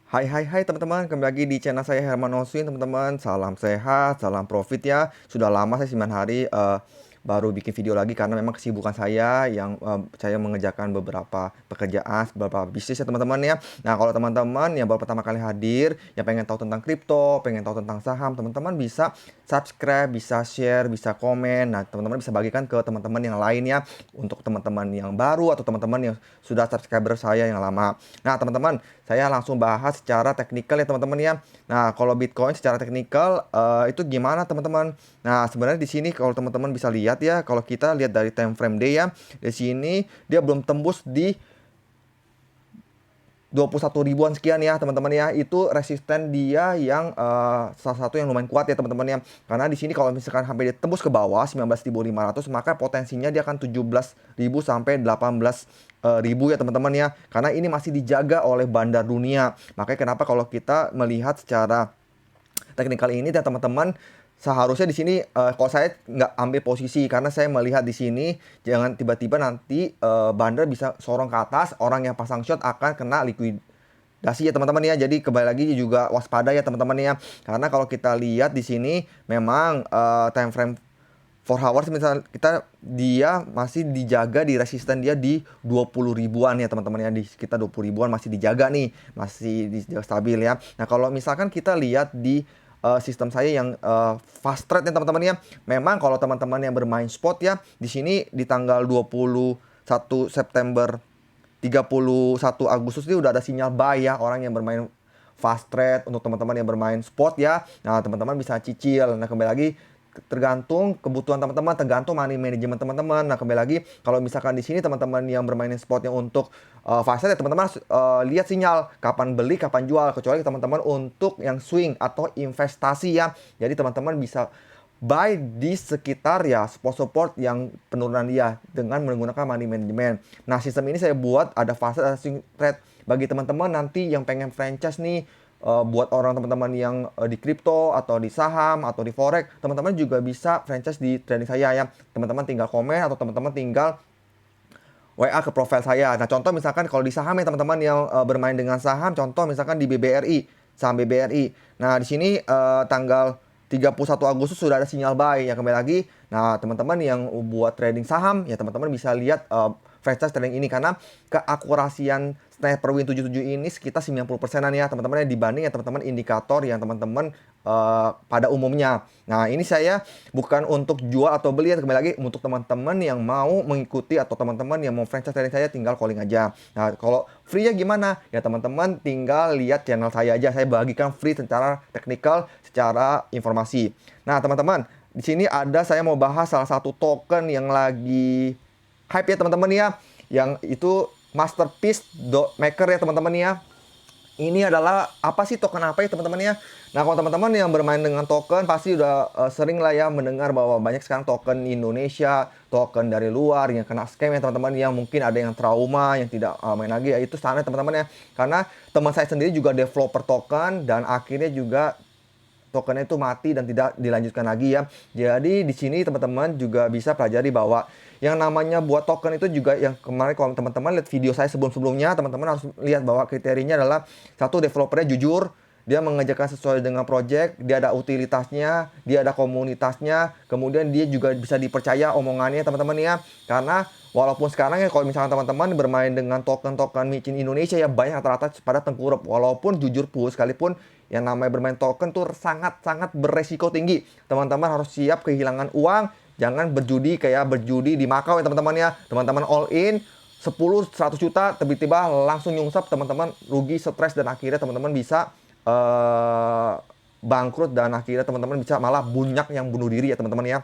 Hai teman-teman, kembali lagi di channel saya Herman Oswin teman-teman. Salam sehat, salam profit ya. Sudah lama saya 9 hari baru bikin video lagi karena memang kesibukan saya yang saya mengerjakan beberapa pekerjaan, beberapa bisnis ya teman-teman ya. Nah, kalau teman-teman yang baru pertama kali hadir, yang pengen tahu tentang kripto, pengen tahu tentang saham, teman-teman bisa subscribe, bisa share, bisa komen. Nah, teman-teman bisa bagikan ke teman-teman yang lain ya. Untuk teman-teman yang baru atau teman-teman yang sudah subscriber saya yang lama. Nah, teman-teman, saya langsung bahas secara teknikal ya teman-teman ya. Nah, kalau Bitcoin secara teknikal itu gimana teman-teman? Nah, sebenarnya di sini kalau teman-teman bisa lihat ya, kalau kita lihat dari time frame day ya, di sini dia belum tembus di 21 ribuan sekian ya teman-teman ya. Itu resisten dia yang salah satu yang lumayan kuat ya teman-teman ya. Karena di sini kalau misalkan sampai dia tembus ke bawah 19.500, maka potensinya dia akan 17.000 sampai 18.000 ya teman-teman ya. Karena ini masih dijaga oleh bandar dunia. Makanya kenapa kalau kita melihat secara teknikal ini ya teman-teman, seharusnya di sini kalau saya nggak ambil posisi karena saya melihat di sini jangan tiba-tiba nanti bandar bisa sorong ke atas, orang yang pasang short akan kena likuidasi ya teman-teman ya. Jadi kembali lagi juga waspada ya teman-teman ya. Karena kalau kita lihat di sini memang time frame 4 hours misal kita dia masih dijaga di resisten dia di 20 ribuan ya teman-teman ya, di sekitar 20 ribuan masih dijaga nih, masih dijaga stabil ya. Nah, kalau misalkan kita lihat di sistem saya yang fast trade ya teman-teman ya. Memang kalau teman-teman yang bermain spot ya, di sini di tanggal 21 September 31 Agustus ini udah ada sinyal buy ya, orang yang bermain fast trade. Untuk teman-teman yang bermain spot ya, nah teman-teman bisa cicil. Nah, kembali lagi tergantung kebutuhan teman-teman, tergantung money management teman-teman. Nah, kembali lagi kalau misalkan di sini teman-teman yang bermain spotnya untuk fast trade ya teman-teman harus lihat sinyal kapan beli, kapan jual. Kecuali teman-teman untuk yang swing atau investasi ya. Jadi teman-teman bisa buy di sekitar ya support yang penurunan dia dengan menggunakan money management. Nah, sistem ini saya buat ada fast ada swing trade bagi teman-teman nanti yang pengen franchise nih, buat orang teman-teman yang di kripto atau di saham atau di forex, teman-teman juga bisa franchise di trading saya ya. Teman-teman tinggal komen atau teman-teman tinggal WA ke profil saya. Nah, contoh misalkan kalau di saham ya teman-teman yang bermain dengan saham, contoh misalkan di BBRI, saham BBRI. Nah, di sini tanggal 31 Agustus sudah ada sinyal buy ya, kembali lagi. Nah, teman-teman yang buat trading saham ya teman-teman bisa lihat franchise trading ini karena keakurasian Sniper Win 77 ini sekitar 90%-an ya teman-teman ya, dibanding ya teman-teman indikator yang teman-teman pada umumnya. Nah, ini saya bukan untuk jual atau beli ya, kembali lagi untuk teman-teman yang mau mengikuti atau teman-teman yang mau franchise dari saya tinggal calling aja. Nah, kalau free-nya gimana? Ya teman-teman tinggal lihat channel saya aja. Saya bagikan free secara teknikal, secara informasi. Nah, teman-teman, di sini ada saya mau bahas salah satu token yang lagi hype ya teman-teman ya. Yang itu Masterpiece Maker ya teman-teman ya. Ini adalah apa sih token apa ya teman-teman ya? Nah, kalau teman-teman yang bermain dengan token pasti udah sering lah ya mendengar bahwa banyak sekarang token Indonesia, token dari luar yang kena scam ya teman-teman, yang mungkin ada yang trauma, yang tidak main lagi ya, itu sana teman-teman ya. Karena teman saya sendiri juga developer token dan akhirnya juga tokennya itu mati dan tidak dilanjutkan lagi ya. Jadi di sini teman-teman juga bisa pelajari bahwa yang namanya buat token itu juga yang kemarin kalau teman-teman lihat video saya sebelum-sebelumnya, teman-teman harus lihat bahwa kriterianya adalah satu, developernya jujur, dia mengerjakan sesuai dengan project, dia ada utilitasnya, dia ada komunitasnya, kemudian dia juga bisa dipercaya omongannya teman-teman ya. Karena walaupun sekarang ya kalau misalnya teman-teman bermain dengan token-token micin Indonesia ya banyak rata-rata pada tengkurap. Walaupun jujur pun sekalipun yang namanya bermain token tuh sangat-sangat beresiko tinggi. Teman-teman harus siap kehilangan uang. Jangan berjudi kayak berjudi di Makau ya teman-teman ya. Teman-teman all in 10-100 juta tiba-tiba langsung nyungsep, teman-teman rugi, stres, dan akhirnya teman-teman bisa bangkrut, dan akhirnya teman-teman bisa malah bunyak yang bunuh diri ya teman-teman ya.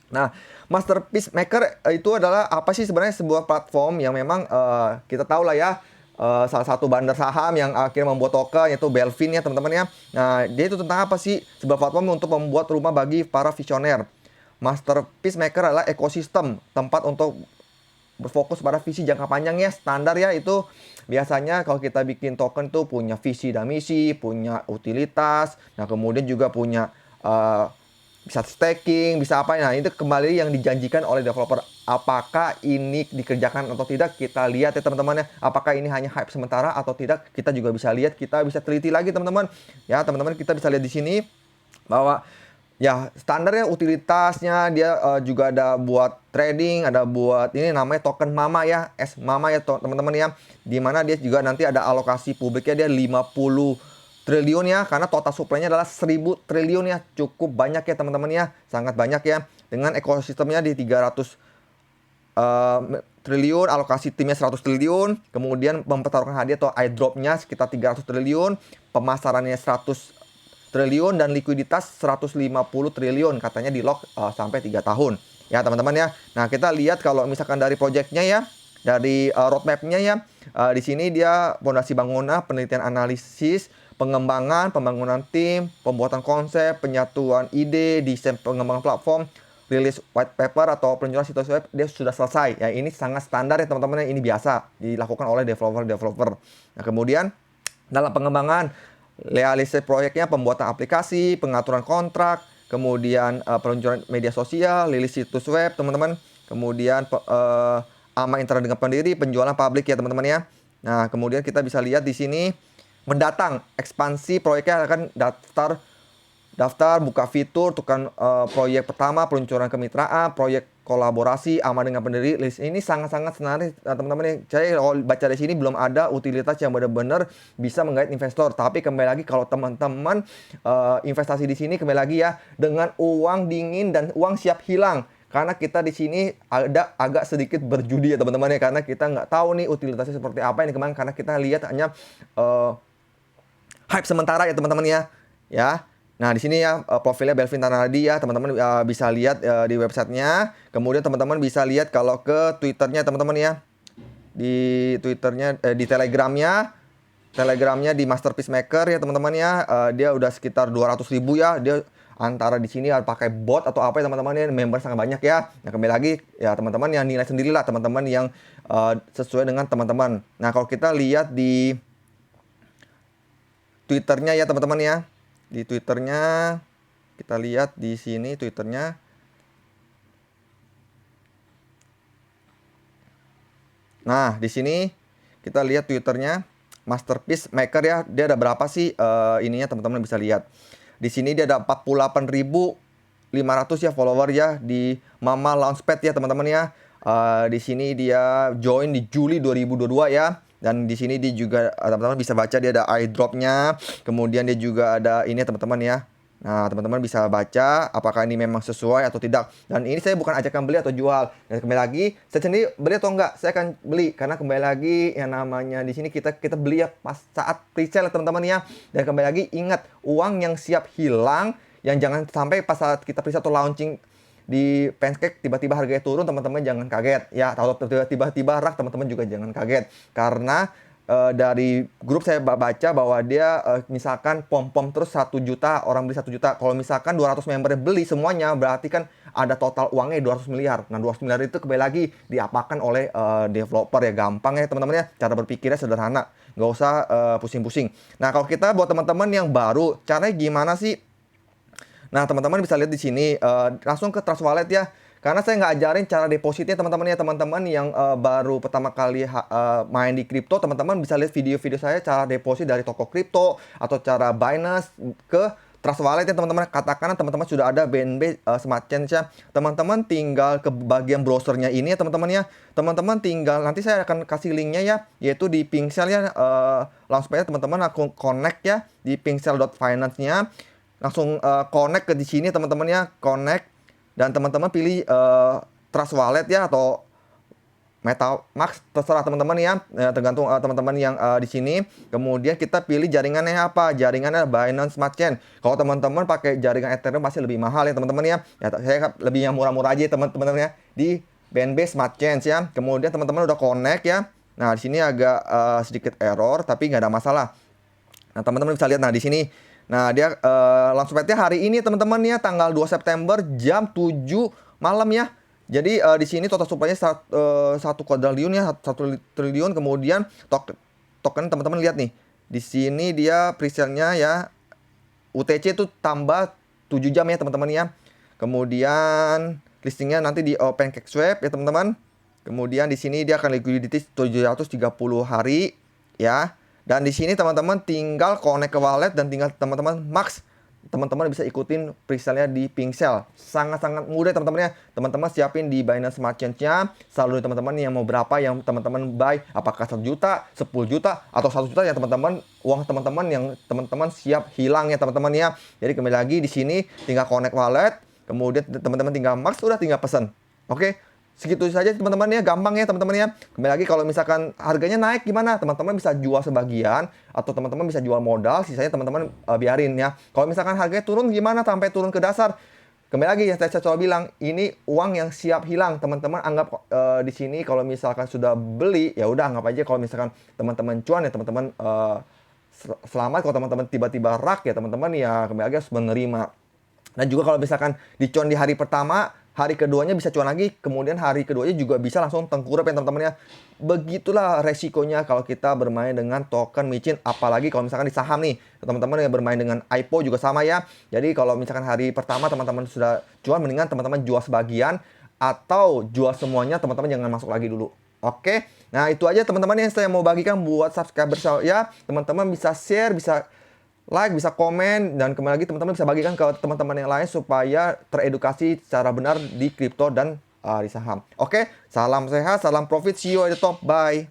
Nah, Masterpiece Maker itu adalah apa sih sebenarnya? Sebuah platform yang memang kita tahu lah ya, salah satu bandar saham yang akhirnya membuat token yaitu Belvin ya teman-teman ya. Nah, dia itu tentang apa sih? Sebuah platform untuk membuat rumah bagi para visioner. Masterpiece Maker adalah ekosistem tempat untuk berfokus pada visi jangka panjang ya. Standar ya itu biasanya kalau kita bikin token tuh punya visi dan misi, punya utilitas, nah kemudian juga punya bisa staking, bisa apa. Nah, itu kembali yang dijanjikan oleh developer. Apakah ini dikerjakan atau tidak, kita lihat ya teman-teman ya. Apakah ini hanya hype sementara atau tidak, kita juga bisa lihat, kita bisa teliti lagi teman-teman. Ya, teman-teman, kita bisa lihat di sini bahwa ya standarnya utilitasnya dia juga ada buat trading, ada buat ini namanya token Mama ya, Mama ya teman-teman ya. Dimana dia juga nanti ada alokasi publiknya, dia 50 triliun ya, karena total supply-nya adalah 1000 triliun ya. Cukup banyak ya teman-teman ya, sangat banyak ya. Dengan ekosistemnya di 300 triliun, alokasi timnya 100 triliun, kemudian mempertaruhkan hadiah atau airdrop-nya sekitar 300 triliun, pemasarannya 100 triliun, dan likuiditas 150 triliun katanya di lock sampai 3 tahun ya teman-teman ya. Nah, kita lihat kalau misalkan dari projectnya ya, dari roadmap-nya ya, di sini dia fondasi bangunan, penelitian analisis, pengembangan, pembangunan tim, pembuatan konsep, penyatuan ide, desain pengembangan platform, rilis white paper atau peluncuran situs web, dia sudah selesai ya. Ini sangat standar ya teman-teman, ini biasa dilakukan oleh developer. Nah, kemudian dalam pengembangan, realisasi proyeknya pembuatan aplikasi, pengaturan kontrak, kemudian peluncuran media sosial, rilis situs web teman-teman, kemudian ama internet dengan pendiri, penjualan publik ya teman-teman ya. Nah, kemudian kita bisa lihat di sini mendatang ekspansi proyeknya akan daftar buka fitur, tukar proyek pertama, peluncuran kemitraan, proyek kolaborasi, ama dengan pendiri, list. Ini sangat-sangat menarik teman-teman. Saya kalau baca di sini belum ada utilitas yang benar-benar bisa menggait investor. Tapi kembali lagi kalau teman-teman investasi di sini, kembali lagi ya, dengan uang dingin dan uang siap hilang. Karena kita di sini ada agak sedikit berjudi ya teman-teman ya, karena kita nggak tahu nih utilitasnya seperti apa ini kemarin, karena kita lihat hanya hype sementara ya teman-teman ya. Ya. Nah, di sini ya profilnya Belvin Tanardi ya, teman-teman bisa lihat di websitenya. Kemudian teman-teman bisa lihat kalau ke Twitternya teman-teman ya. Di Twitternya, di Telegramnya di Masterpiece Maker ya teman-teman ya. Dia udah sekitar 200.000 ya. Dia antara di sini pakai bot atau apa ya teman-teman ya, member sangat banyak ya. Nah, kembali lagi ya teman-teman yang nilai sendirilah teman-teman yang sesuai dengan teman-teman. Nah, kalau kita lihat di Twitternya ya teman-teman ya. Di Twitternya kita lihat di sini Twitternya. Nah, di sini kita lihat Twitternya Masterpiece Maker ya. Dia ada berapa sih ininya teman-teman bisa lihat. Di sini dia ada 48.500 ya follower ya di Mama Launchpad ya teman-teman ya. Di sini dia join di Juli 2022 ya. Dan di sini dia juga teman-teman bisa baca dia ada airdrop-nya. Kemudian dia juga ada ini teman-teman ya. Nah, teman-teman bisa baca apakah ini memang sesuai atau tidak. Dan ini saya bukan ajakan beli atau jual. Dan kembali lagi, saya sendiri beli atau enggak, saya akan beli karena kembali lagi yang namanya di sini kita beli ya pas saat pre-sale teman-teman ya. Dan kembali lagi ingat, uang yang siap hilang, yang jangan sampai pas saat kita pre-sale atau launching di Pancake tiba-tiba harganya turun, teman-teman jangan kaget ya. Atau tiba-tiba rak, teman-teman juga jangan kaget karena dari grup saya baca bahwa dia misalkan pom-pom terus 1 juta, orang beli 1 juta. Kalau misalkan 200 member beli semuanya, berarti kan ada total uangnya 200 miliar. Nah, 200 miliar itu kembali lagi diapakan oleh developer ya. Gampang ya teman-teman ya, cara berpikirnya sederhana, nggak usah pusing-pusing. Nah, kalau kita buat teman-teman yang baru, caranya gimana sih? Nah, teman-teman bisa lihat di sini, langsung ke Trust Wallet ya. Karena saya nggak ajarin cara depositnya teman-teman ya. Teman-teman yang baru pertama kali main di kripto, teman-teman bisa lihat video-video saya cara deposit dari toko kripto atau cara Binance ke Trust Wallet ya teman-teman. Katakan teman-teman sudah ada BNB Smart Chain ya. Teman-teman tinggal ke bagian browsernya ini ya teman-teman ya. Teman-teman tinggal, nanti saya akan kasih linknya ya, yaitu di Pincel ya. Langsung aja teman-teman aku connect ya di pincel.finance-nya. Langsung connect ke di sini teman-teman ya, connect, dan teman-teman pilih Trust Wallet ya atau MetaMask, terserah teman-teman ya, tergantung teman-teman yang di sini. Kemudian kita pilih jaringannya apa, jaringannya Binance Smart Chain. Kalau teman-teman pakai jaringan Ethereum pasti lebih mahal ya teman-teman ya. Saya lebih yang murah-murah aja teman-teman ya di BNB Smart Chain ya. Kemudian teman-teman udah connect ya. Nah, di sini agak sedikit error tapi nggak ada masalah. Nah, teman-teman bisa lihat, nah di sini. Nah, dia langsung hari ini teman-teman ya, tanggal 2 September jam 7 malam ya. Jadi di sini total supply-nya 1 kuadriliun ya, 1 triliun. Kemudian token teman-teman lihat nih. Di sini dia presale-nya ya UTC itu tambah 7 jam ya teman-teman ya. Kemudian listingnya nanti di PancakeSwap ya teman-teman. Kemudian di sini dia akan liquidity 730 hari ya. Dan di sini teman-teman tinggal connect ke wallet dan tinggal teman-teman max. Teman-teman bisa ikutin presale-nya di Pincel. Sangat-sangat mudah teman-teman ya. Teman-teman siapin di Binance Smart Chain-nya. Saldo teman-teman yang mau berapa yang teman-teman buy. Apakah 1 juta, 10 juta, atau 1 juta ya teman-teman. Uang teman-teman yang teman-teman siap hilang ya teman-teman ya. Jadi kembali lagi di sini tinggal connect wallet. Kemudian teman-teman tinggal max, udah tinggal pesan. Oke. Segitu saja teman-teman ya, gampang ya teman-teman ya. Kembali lagi kalau misalkan harganya naik gimana? Teman-teman bisa jual sebagian atau teman-teman bisa jual modal, sisanya teman-teman biarin ya. Kalau misalkan harganya turun gimana sampai turun ke dasar? Kembali lagi yang saya coba bilang, ini uang yang siap hilang. Teman-teman anggap di sini kalau misalkan sudah beli, ya udah anggap aja kalau misalkan teman-teman cuan ya teman-teman selamat. Kalau teman-teman tiba-tiba rak ya teman-teman ya kembali lagi harus menerima. Dan juga kalau misalkan dicuan di hari pertama, hari keduanya bisa cuan lagi, kemudian hari keduanya juga bisa langsung tengkurap ya teman-teman ya. Begitulah resikonya kalau kita bermain dengan token micin, apalagi kalau misalkan di saham nih. Teman-teman yang bermain dengan IPO juga sama ya. Jadi kalau misalkan hari pertama teman-teman sudah cuan, mendingan teman-teman jual sebagian atau jual semuanya, teman-teman jangan masuk lagi dulu. Oke, nah itu aja teman-teman yang saya mau bagikan buat subscriber saya. Teman-teman bisa share, bisa like, bisa komen, dan kembali lagi teman-teman bisa bagikan ke teman-teman yang lain supaya teredukasi secara benar di kripto dan di saham. Oke, salam sehat, salam profit, see you at the top, bye.